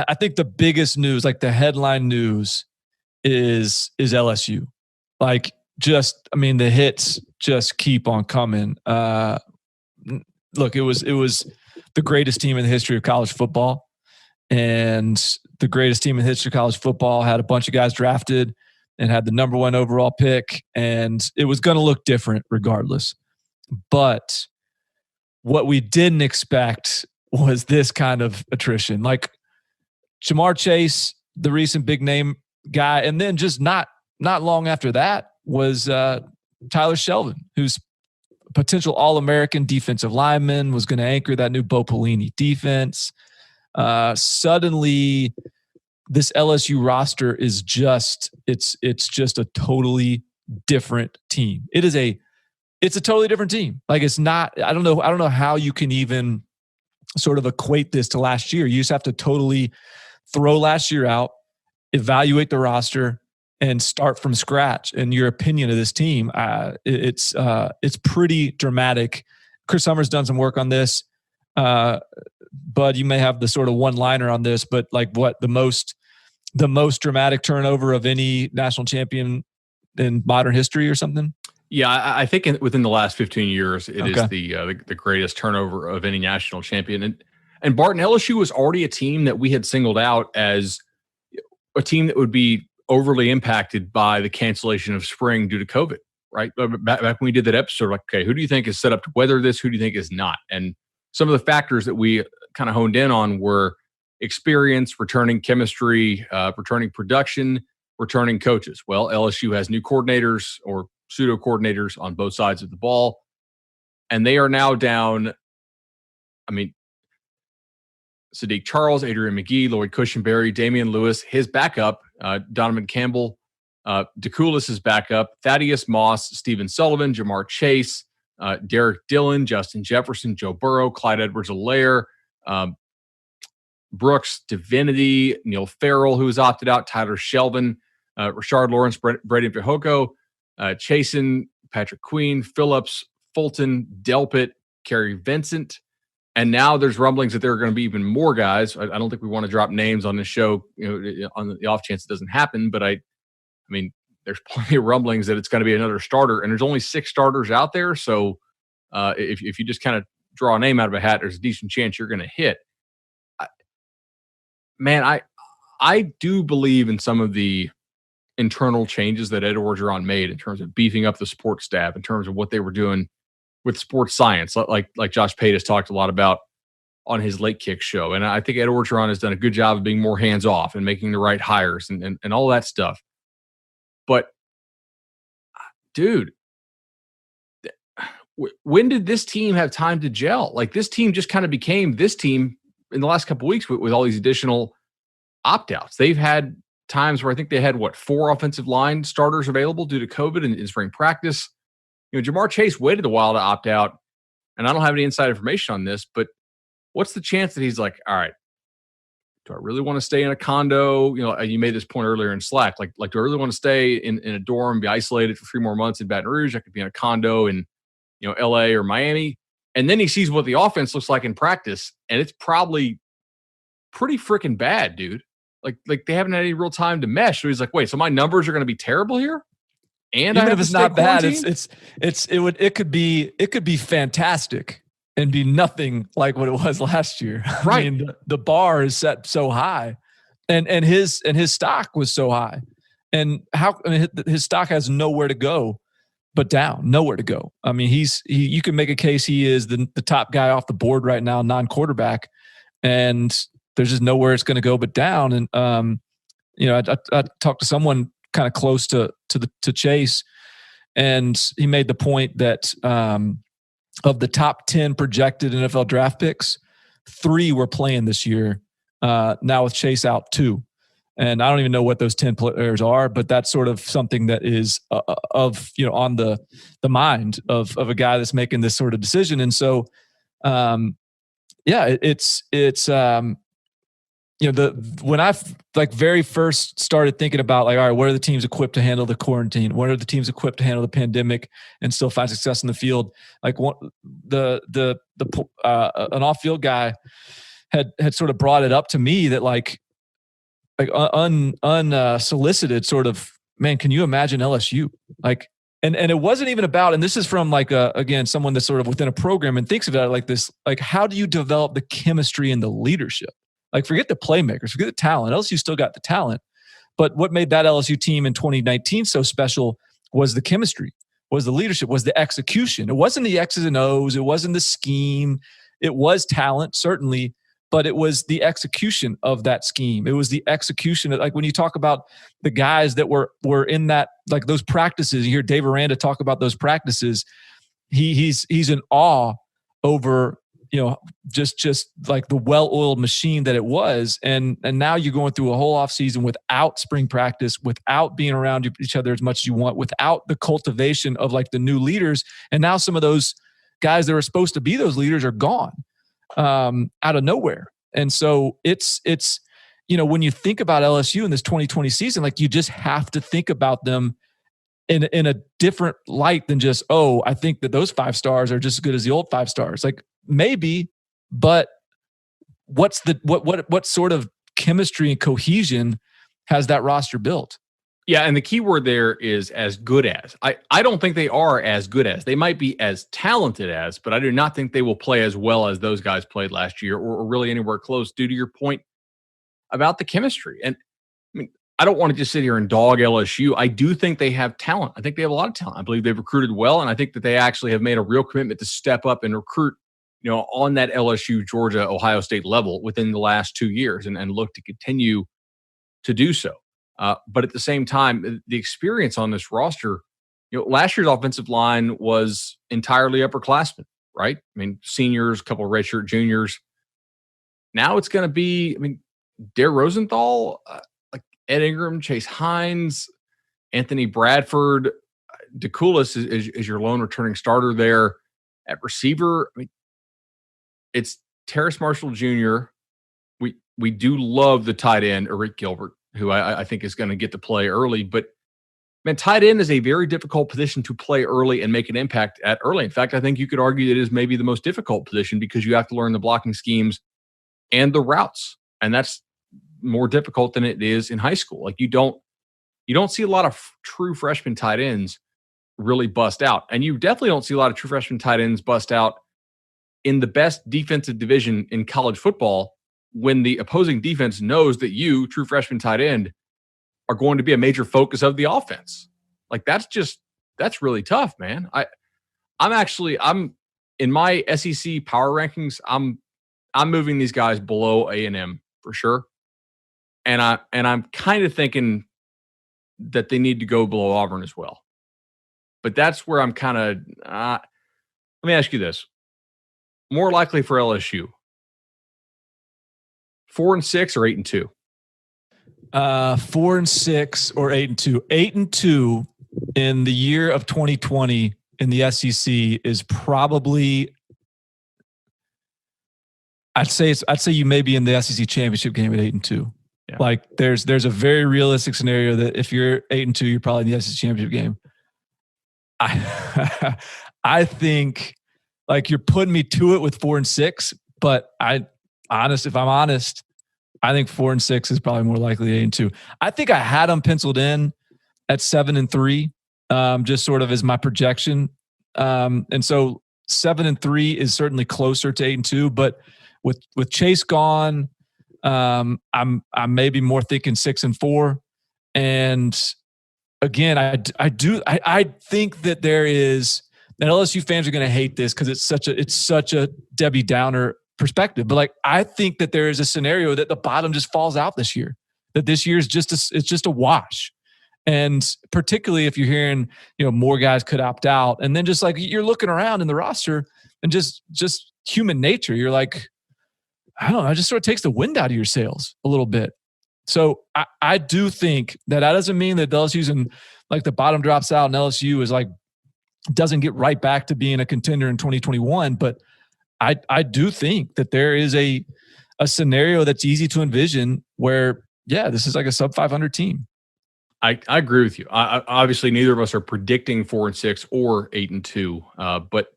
I think the biggest news, like the headline news, is LSU. Like, just, I mean, the hits just keep on coming. Look, it was the greatest team in the history of college football, and the greatest team in the history of college football had a bunch of guys drafted and had the number 1 overall pick, and it was going to look different regardless. But what we didn't expect was this kind of attrition. Like Jamar Chase, the recent big name guy, and then just not long after that was Tyler Shelvin, who's a potential All-American defensive lineman, was going to anchor that new Bo Pelini defense. Suddenly, this LSU roster is just it's just a totally different team. It's a totally different team. Like, it's not. I don't know how you can even sort of equate this to last year. You just have to totally throw last year out, evaluate the roster, and start from scratch. And your opinion of this team, it's pretty dramatic. Chris Summers done some work on this. Bud, you may have the sort of one-liner on this, but like, what the most dramatic turnover of any national champion in modern history or something? Yeah, I think within the last 15 years, it is the greatest turnover of any national champion. And Barton, LSU was already a team that we had singled out as a team that would be overly impacted by the cancellation of spring due to COVID, right? Back when we did that episode, like, okay, who do you think is set up to weather this? Who do you think is not? And some of the factors that we kind of honed in on were experience, returning chemistry, returning production, returning coaches. Well, LSU has new coordinators or pseudo coordinators on both sides of the ball, and they are now down. I mean, Sadiq Charles, Adrian McGee, Lloyd Cushenberry, Damian Lewis, his backup, Donovan Campbell, DeCoulis' backup, Thaddeus Moss, Stephen Sullivan, Jamar Chase, Derek Dillon, Justin Jefferson, Joe Burrow, Clyde Edwards-Helaire, Brooks Divinity, Neil Farrell, who was opted out, Tyler Shelvin, Rashard Lawrence, Brady Fajoko, Chasen, Patrick Queen, Phillips, Fulton, Delpit, Kerry Vincent. And now there's rumblings that there are going to be even more guys. I don't think we want to drop names on this show, on the off chance it doesn't happen. But I mean, there's plenty of rumblings that it's going to be another starter, and there's only 6 starters out there. So if you just kind of draw a name out of a hat, there's a decent chance you're going to hit. I do believe in some of the internal changes that Ed Orgeron made in terms of beefing up the support staff, in terms of what they were doing with sports science, like Josh Pate has talked a lot about on his Late Kick show. And I think Ed Orgeron has done a good job of being more hands-off and making the right hires and all that stuff. But, dude, when did this team have time to gel? Like, this team just kind of became this team in the last couple of weeks with all these additional opt-outs. They've had times where I think they had, 4 offensive line starters available due to COVID in spring practice. Jamar Chase waited a while to opt out, and I don't have any inside information on this, but what's the chance that he's like, all right, do I really want to stay in a condo? You made this point earlier in Slack, like do I really want to stay in a dorm, be isolated for 3 more months in Baton Rouge? I could be in a condo in, LA or Miami. And then he sees what the offense looks like in practice, and it's probably pretty freaking bad, dude. Like they haven't had any real time to mesh. So he's like, wait, so my numbers are going to be terrible here? And even if it's not bad, it could be fantastic and be nothing like what it was last year. Right. I mean, the bar is set so high, and his stock was so high, and his stock has nowhere to go but down, nowhere to go. I mean, you can make a case he is the top guy off the board right now, non-quarterback, and there's just nowhere it's going to go but down. And I talked to someone kind of close to Chase, and he made the point that of the top 10 projected NFL draft picks, 3 were playing this year. Now with Chase out, 2, and I don't even know what those 10 players are, but that's sort of something that is on the mind of a guy that's making this sort of decision. And so, it's when I very first started thinking about all right, what are the teams equipped to handle the quarantine? What are the teams equipped to handle the pandemic and still find success in the field? Like an off-field guy had sort of brought it up to me that like unsolicited sort of, man, can you imagine LSU? Like, and it wasn't even about, and this is from like again, someone that's sort of within a program and thinks about it like this, like how do you develop the chemistry and the leadership? Like forget the playmakers, forget the talent. LSU still got the talent, but what made that LSU team in 2019 so special was the chemistry, was the leadership, was the execution. It wasn't the X's and O's, it wasn't the scheme. It was talent, certainly, but it was the execution of that scheme. It was the execution of, like when you talk about the guys that were in that, like those practices, you hear Dave Aranda talk about those practices. He's in awe over, just like the well-oiled machine that it was. And now you're going through a whole off season without spring practice, without being around each other as much as you want, without the cultivation of like the new leaders. And now some of those guys that are supposed to be those leaders are gone out of nowhere. And so it's when you think about LSU in this 2020 season, like you just have to think about them in a different light than just, oh, I think that those 5 stars are just as good as the old 5 stars. Like maybe, but what sort of chemistry and cohesion has that roster built? Yeah, and the key word there is as good as. I don't think they are as good as. They might be as talented as, but I do not think they will play as well as those guys played last year or really anywhere close due to your point about the chemistry. And I mean, I don't want to just sit here and dog LSU. I do think they have talent. I think they have a lot of talent. I believe they've recruited well, and I think that they actually have made a real commitment to step up and recruit, on that LSU, Georgia, Ohio State level within the last 2 years and look to continue to do so. But at the same time, the experience on this roster, last year's offensive line was entirely upperclassmen, right? I mean, seniors, a couple of redshirt juniors. Now it's going to be, Dare Rosenthal, like Ed Ingram, Chase Hines, Anthony Bradford, DeCoulis is your lone returning starter there at receiver. It's Terrace Marshall Jr. We do love the tight end, Eric Gilbert, who I think is going to get to play early. But, tight end is a very difficult position to play early and make an impact at early. In fact, I think you could argue that it is maybe the most difficult position because you have to learn the blocking schemes and the routes. And that's more difficult than it is in high school. Like you don't see a lot of true freshman tight ends really bust out. And you definitely don't see a lot of true freshman tight ends bust out in the best defensive division in college football when the opposing defense knows that you, true freshman tight end, are going to be a major focus of the offense. Like that's really tough, man. I'm in my SEC power rankings, I'm moving these guys below A&M for sure. And I'm kind of thinking that they need to go below Auburn as well. But that's where I'm kind of let me ask you this. More likely for LSU, 4-6 or 8-2? 4-6 or 8-2. 8-2 in the year of 2020 in the SEC is probably, I'd say you may be in the SEC championship game at 8-2. Yeah. Like there's a very realistic scenario that if you're 8-2, you're probably in the SEC championship game. I think like you're putting me to it with 4-6, but if I'm honest, I think 4-6 is probably more likely 8-2. I think I had them penciled in at 7-3, just sort of as my projection. And so 7-3 is certainly closer to 8-2, but with Chase gone, I'm maybe more thinking 6-4. And again, I think that there is, and LSU fans are going to hate this because it's such a Debbie Downer perspective, but like I think that there is a scenario that the bottom just falls out this year. That this year is it's just a wash, and particularly if you're hearing more guys could opt out, and then just like you're looking around in the roster and just human nature, you're like, I don't know, it just sort of takes the wind out of your sails a little bit. So I do think that doesn't mean that LSU's in like the bottom drops out and LSU is like doesn't get right back to being a contender in 2021, but I do think that there is a scenario that's easy to envision where, yeah, this is like a sub 500 team. I agree with you. Obviously, neither of us are predicting 4-6 or 8-2, but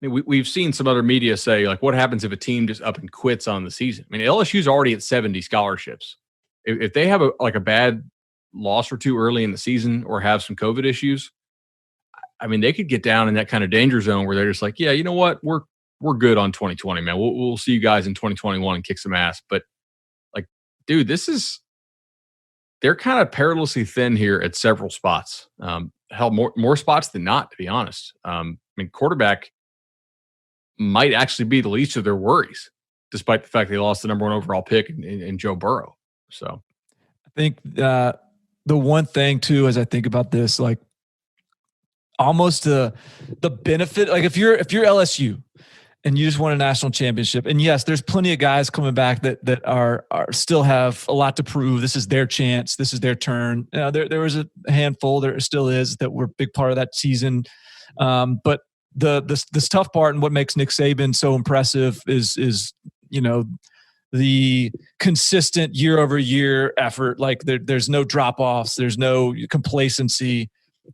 we've seen some other media say, like, what happens if a team just up and quits on the season? I mean, LSU's already at 70 scholarships. if they have a bad loss or two early in the season or have some COVID issues, I mean, they could get down in that kind of danger zone where they're just like, yeah, you know what, we're good on 2020, man. We'll see you guys in 2021 and kick some ass. But like, dude, they're kind of perilously thin here at several spots. Hell, more spots than not, to be honest. I mean, quarterback might actually be the least of their worries, despite the fact they lost the number 1 overall pick in Joe Burrow. So I think the one thing too, as I think about this, like almost the benefit, like if you're LSU and you just won a national championship, and yes, there's plenty of guys coming back that are still have a lot to prove. This is their chance. This is their turn. There was a handful, there still is, that were a big part of that season. But the tough part and what makes Nick Saban so impressive is the consistent year over year effort. Like there's no drop offs, there's no complacency,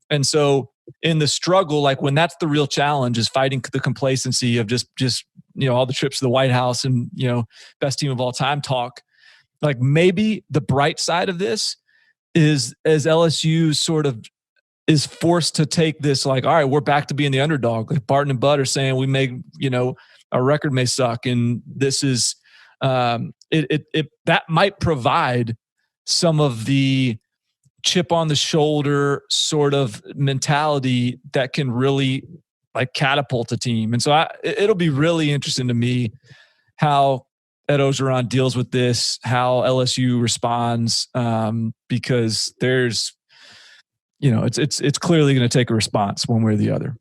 and so in the struggle, like when that's the real challenge, is fighting the complacency of just all the trips to the White House and best team of all time talk. Like maybe the bright side of this is as LSU sort of is forced to take this, like, all right, we're back to being the underdog. Like Barton and Bud are saying, we may, our record may suck, and this is that might provide some of the chip on the shoulder sort of mentality that can really like catapult a team. And so it'll be really interesting to me how Ed Ogeron deals with this, how LSU responds, because there's, it's clearly going to take a response one way or the other.